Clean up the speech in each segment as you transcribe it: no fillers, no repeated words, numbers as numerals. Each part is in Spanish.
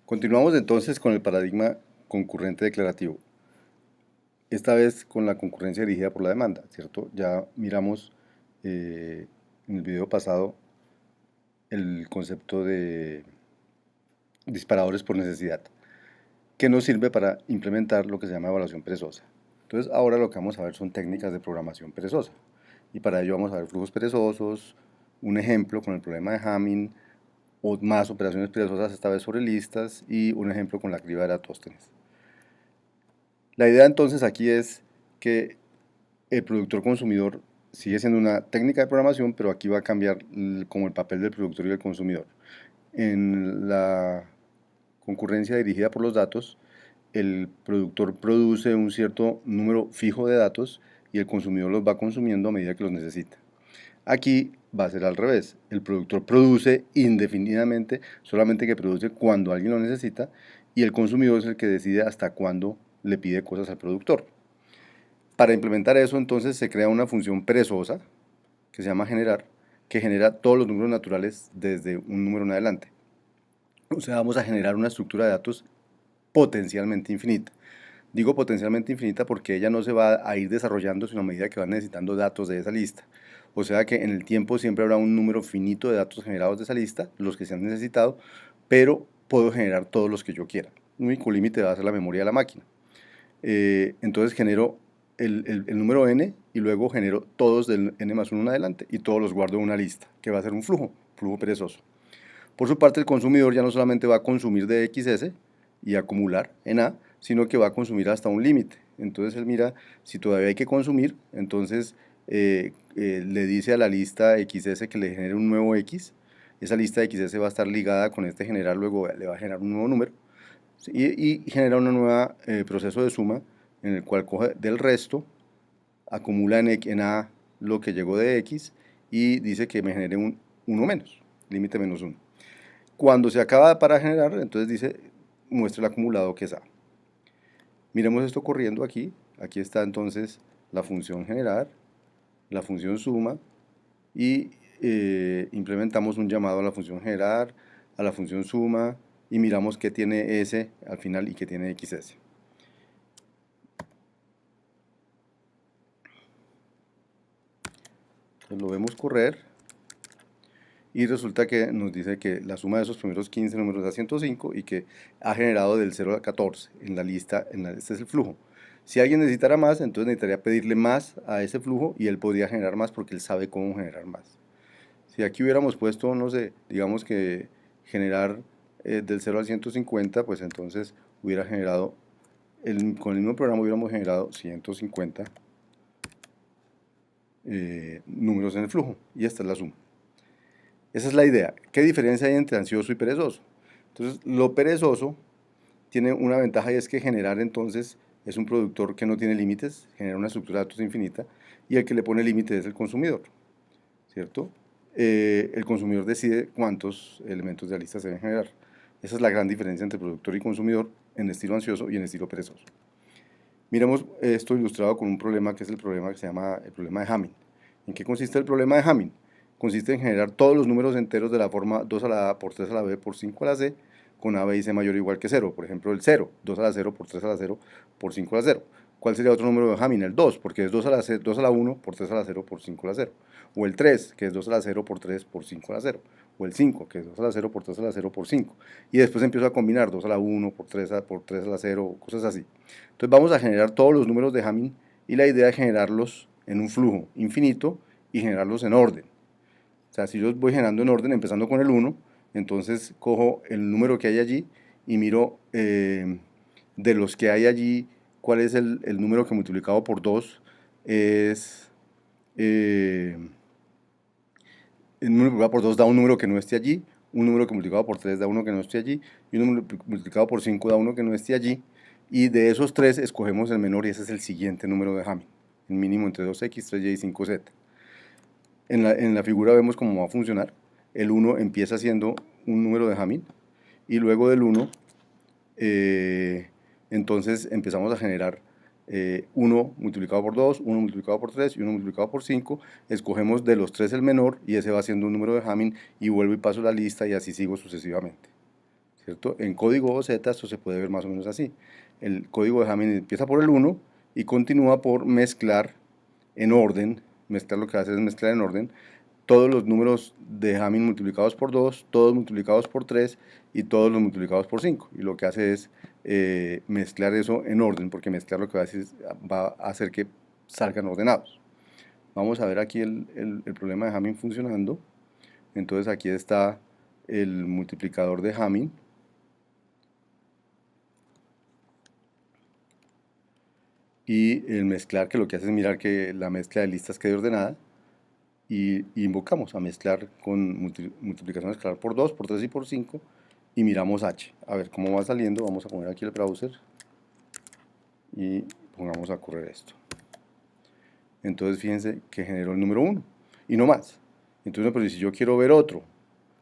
Continuamos entonces con el paradigma concurrente declarativo, esta vez con la concurrencia dirigida por la demanda, ¿cierto? Ya miramos en el video pasado el concepto de disparadores por necesidad, que nos sirve para implementar lo que se llama evaluación perezosa. Entonces ahora lo que vamos a ver son técnicas de programación perezosa, y para ello vamos a ver flujos perezosos, un ejemplo con el problema de Hamming, o más operaciones perezosas esta vez sobre listas, y un ejemplo con la criba de Eratóstenes. La idea entonces aquí es que el productor consumidor sigue siendo una técnica de programación, pero aquí va a cambiar como el papel del productor y del consumidor. En la concurrencia dirigida por los datos, el productor produce un cierto número fijo de datos y el consumidor los va consumiendo a medida que los necesita. Aquí va a ser al revés. El productor produce indefinidamente, solamente que produce cuando alguien lo necesita, y el consumidor es el que decide hasta cuándo le pide cosas al productor. Para implementar eso, entonces, se crea una función perezosa, que se llama generar, que genera todos los números naturales desde un número en adelante. O sea, vamos a generar una estructura de datos potencialmente infinita. Digo potencialmente infinita porque ella no se va a ir desarrollando sino a medida que van necesitando datos de esa lista. O sea que en el tiempo siempre habrá un número finito de datos generados de esa lista, los que se han necesitado, pero puedo generar todos los que yo quiera. Un único límite va a ser la memoria de la máquina. Entonces genero el número n y luego genero todos del n más 1 en adelante y todos los guardo en una lista, que va a ser un flujo perezoso. Por su parte, el consumidor ya no solamente va a consumir de XS y acumular en A, sino que va a consumir hasta un límite. Entonces él mira si todavía hay que consumir, entonces le dice a la lista XS que le genere un nuevo X. Esa lista XS va a estar ligada con este generar, luego le va a generar un nuevo número y genera un nuevo proceso de suma en el cual coge del resto, acumula en A lo que llegó de X y dice que me genere un 1 menos, límite menos 1. Cuando se acaba para generar, entonces dice, muestra el acumulado que es A. Miremos esto corriendo aquí. Aquí está entonces la función generar, la función suma, y implementamos un llamado a la función generar, a la función suma, y miramos qué tiene S al final y qué tiene XS. Entonces lo vemos correr. Y resulta que nos dice que la suma de esos primeros 15 números da 105 y que ha generado del 0 al 14 en la lista, este es el flujo. Si alguien necesitara más, entonces necesitaría pedirle más a ese flujo y él podría generar más porque él sabe cómo generar más. Si aquí hubiéramos puesto, no sé, digamos que generar del 0 al 150, pues entonces hubiera generado, con el mismo programa hubiéramos generado 150 números en el flujo y esta es la suma. Esa es la idea. ¿Qué diferencia hay entre ansioso y perezoso? Entonces, lo perezoso tiene una ventaja y es que generar entonces es un productor que no tiene límites, genera una estructura de datos infinita, y el que le pone límites es el consumidor, ¿cierto? El consumidor decide cuántos elementos de la lista se deben generar. Esa es la gran diferencia entre productor y consumidor en estilo ansioso y en estilo perezoso. Miremos esto ilustrado con un problema que es el problema que se llama el problema de Hamming. ¿En qué consiste el problema de Hamming? Consiste en generar todos los números enteros de la forma 2 a la A por 3 a la B por 5 a la C con A, B y C mayor o igual que 0. Por ejemplo, el 0, 2 a la 0 por 3 a la 0 por 5 a la 0. ¿Cuál sería otro número de Hamming? El 2, porque es 2 a la, 2 a la 1 por 3 a la 0 por 5 a la 0. O el 3, que es 2 a la 0 por 3 por 5 a la 0. O el 5, que es 2 a la 0 por 3 a la 0 por 5. Y después empiezo a combinar 2 a la 1 por 3 a la 0, cosas así. Entonces vamos a generar todos los números de Hamming y la idea es generarlos en un flujo infinito y generarlos en orden. O sea, si yo voy generando en orden, empezando con el 1, entonces cojo el número que hay allí y miro de los que hay allí, cuál es el número que multiplicado por 2 es... el número multiplicado por 2 da un número que no esté allí, un número que multiplicado por 3 da uno que no esté allí, y un número multiplicado por 5 da uno que no esté allí, y de esos 3 escogemos el menor y ese es el siguiente número de Hamming, el mínimo entre 2x, 3y y 5z. En la figura vemos cómo va a funcionar. El 1 empieza siendo un número de Hamming y luego del 1 entonces empezamos a generar 1 multiplicado por 2, 1 multiplicado por 3 y 1 multiplicado por 5. Escogemos de los 3 el menor y ese va siendo un número de Hamming y vuelvo y paso la lista y así sigo sucesivamente, ¿cierto? En código OZ esto se puede ver más o menos así. El código de Hamming empieza por el 1 y continúa por mezclar en orden, mezclar lo que hace es mezclar en orden todos los números de Hamming multiplicados por 2, todos multiplicados por 3 y todos los multiplicados por 5. Y lo que hace es mezclar eso en orden, porque mezclar lo que va a hacer que salgan ordenados. Vamos a ver aquí el problema de Hamming funcionando. Entonces aquí está el multiplicador de Hamming. Y el mezclar, que lo que hace es mirar que la mezcla de listas quede ordenada. Y invocamos a mezclar con multiplicación escalar por 2, por 3 y por 5. Y miramos H. A ver cómo va saliendo. Vamos a poner aquí el browser. Y pongamos a correr esto. Entonces fíjense que generó el número 1. Y no más. Entonces, pero si yo quiero ver otro.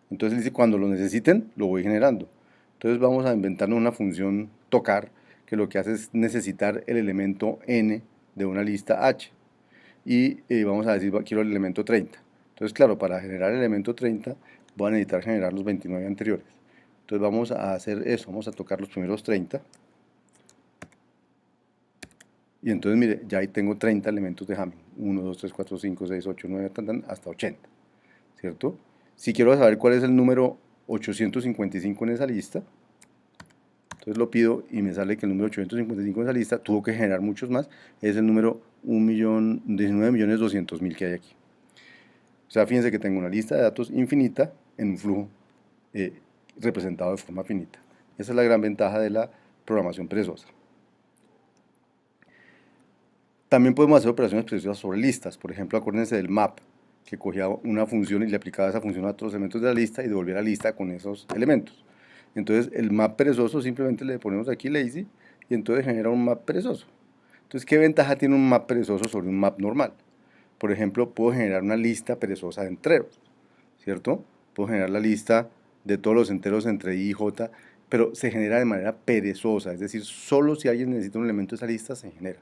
Entonces dice, cuando lo necesiten, lo voy generando. Entonces vamos a inventarnos una función tocar, que lo que hace es necesitar el elemento n de una lista h. Y vamos a decir, quiero el elemento 30. Entonces, claro, para generar el elemento 30, voy a necesitar generar los 29 anteriores. Entonces vamos a hacer eso, vamos a tocar los primeros 30. Y entonces, mire, ya ahí tengo 30 elementos de Hamming. 1, 2, 3, 4, 5, 6, 8, 9, hasta 80. ¿Cierto? Si quiero saber cuál es el número 855 en esa lista, entonces lo pido y me sale que el número 855 en esa lista, tuvo que generar muchos más, es el número 19.200.000 que hay aquí. O sea, fíjense que tengo una lista de datos infinita en un flujo representado de forma finita. Esa es la gran ventaja de la programación perezosa. También podemos hacer operaciones perezosas sobre listas. Por ejemplo, acuérdense del map, que cogía una función y le aplicaba esa función a otros elementos de la lista y devolvía la lista con esos elementos. Entonces, el map perezoso simplemente le ponemos aquí lazy y entonces genera un map perezoso. Entonces, ¿qué ventaja tiene un map perezoso sobre un map normal? Por ejemplo, puedo generar una lista perezosa de enteros, ¿cierto? Puedo generar la lista de todos los enteros entre i y j, pero se genera de manera perezosa, es decir, solo si alguien necesita un elemento de esa lista se genera.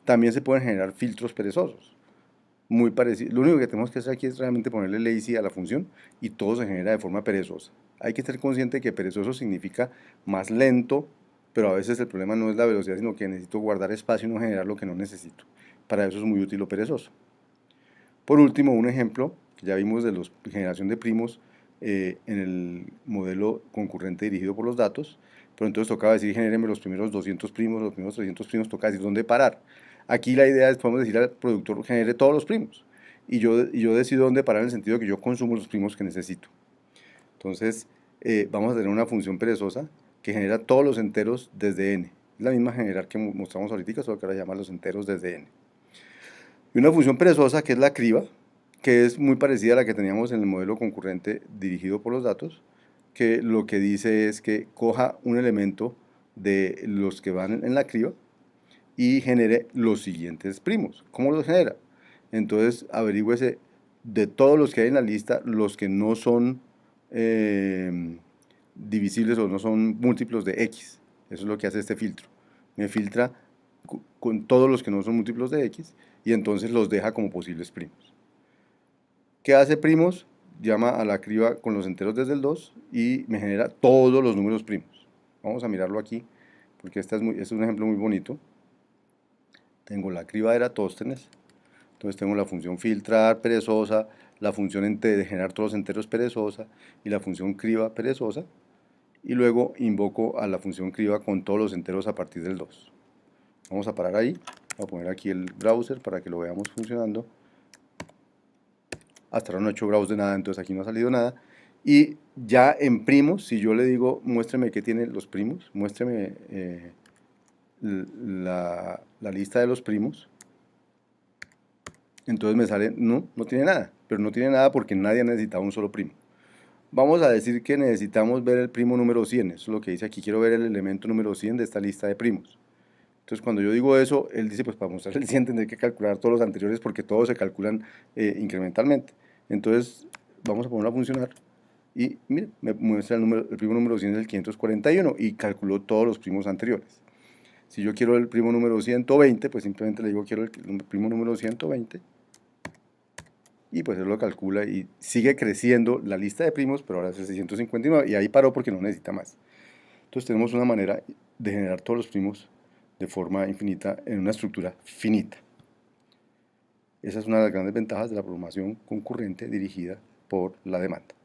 También se pueden generar filtros perezosos, muy parecido. Lo único que tenemos que hacer aquí es realmente ponerle lazy a la función y todo se genera de forma perezosa. Hay que ser consciente de que perezoso significa más lento, pero a veces el problema no es la velocidad, sino que necesito guardar espacio y no generar lo que no necesito. Para eso es muy útil lo perezoso. Por último, un ejemplo que ya vimos de la generación de primos en el modelo concurrente dirigido por los datos, pero entonces tocaba decir, genéreme los primeros 200 primos, los primeros 300 primos, toca decir dónde parar. Aquí la idea es, podemos decir al productor, genere todos los primos, y yo decido dónde parar en el sentido de que yo consumo los primos que necesito. Entonces, vamos a tener una función perezosa que genera todos los enteros desde n. Es la misma generar que mostramos ahorita, solo que ahora llama los enteros desde n. Y una función perezosa que es la criba, que es muy parecida a la que teníamos en el modelo concurrente dirigido por los datos, que lo que dice es que coja un elemento de los que van en la criba y genere los siguientes primos. ¿Cómo los genera? Entonces averígüese de todos los que hay en la lista, los que no son divisibles o no son múltiplos de x. Eso es lo que hace este filtro. Me filtra con todos los que no son múltiplos de x y entonces los deja como posibles primos. ¿Qué hace primos? Llama a la criba con los enteros desde el 2 y me genera todos los números primos. Vamos a mirarlo aquí, porque este es un ejemplo muy bonito. Tengo la criba de Eratóstenes, entonces tengo la función filtrar perezosa, la función de generar todos los enteros perezosa y la función criba perezosa, y luego invoco a la función criba con todos los enteros a partir del 2. Vamos a parar ahí, voy a poner aquí el browser para que lo veamos funcionando. Hasta ahora no he hecho browse de nada, entonces aquí no ha salido nada. Y ya en primos, si yo le digo, muéstreme qué tienen los primos, muéstreme la lista de los primos, entonces me sale, no tiene nada, pero no tiene nada porque nadie ha necesitado un solo primo. Vamos a decir que necesitamos ver el primo número 100, eso es lo que dice aquí, quiero ver el elemento número 100 de esta lista de primos. Entonces cuando yo digo eso, él dice, pues para mostrar el 100 tendré que calcular todos los anteriores porque todos se calculan incrementalmente. Entonces vamos a ponerlo a funcionar y miren, me muestra el primo número 100 es el 541 y calculó todos los primos anteriores. Si yo quiero el primo número 120, pues simplemente le digo quiero el primo número 120 y pues él lo calcula y sigue creciendo la lista de primos, pero ahora es el 659 y ahí paró porque no necesita más. Entonces tenemos una manera de generar todos los primos de forma infinita en una estructura finita. Esa es una de las grandes ventajas de la programación concurrente dirigida por la demanda.